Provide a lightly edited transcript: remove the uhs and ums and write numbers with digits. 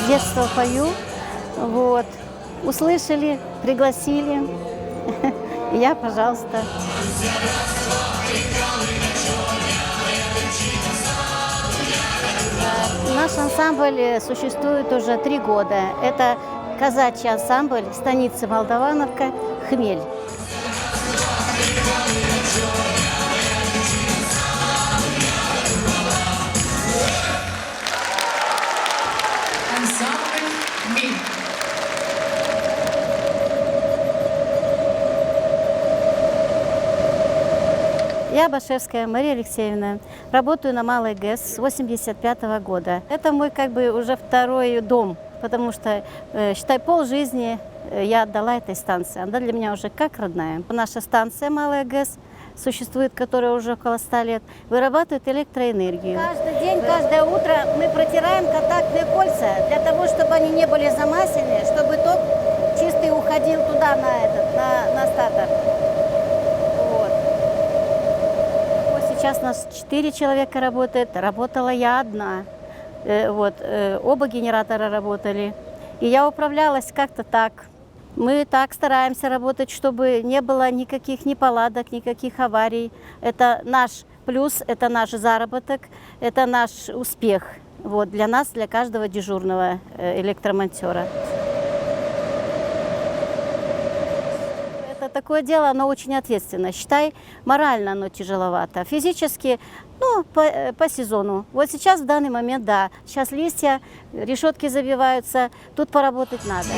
С детства пою, вот. Услышали, пригласили. Я, пожалуйста. Наш ансамбль существует уже 3 года. Это казачий ансамбль станицы Молдавановка «Хмель». Ансамбль «Хмель». Я Башевская Мария Алексеевна. Работаю на Малой ГЭС с 85 года. Это мой уже второй дом, потому что, считай, полжизни я отдала этой станции. Она для меня уже как родная. Наша станция Малая ГЭС существует, которая уже около 100 лет, вырабатывает электроэнергию. Каждый день, каждое утро мы протираем контактные кольца для того, чтобы они не были замаслены, чтобы ток чистый уходил туда, на статор. Сейчас у нас 4 человека работает, работала я одна. Оба генератора работали. И я управлялась как-то так. Мы так стараемся работать, чтобы не было никаких неполадок, никаких аварий. Это наш плюс, это наш заработок, это наш успех. Для нас, для каждого дежурного электромонтера. Такое дело, оно очень ответственно. Считай, морально оно тяжеловато. Физически, по сезону. Вот сейчас, в данный момент, да. Сейчас листья, решетки забиваются. Тут поработать надо.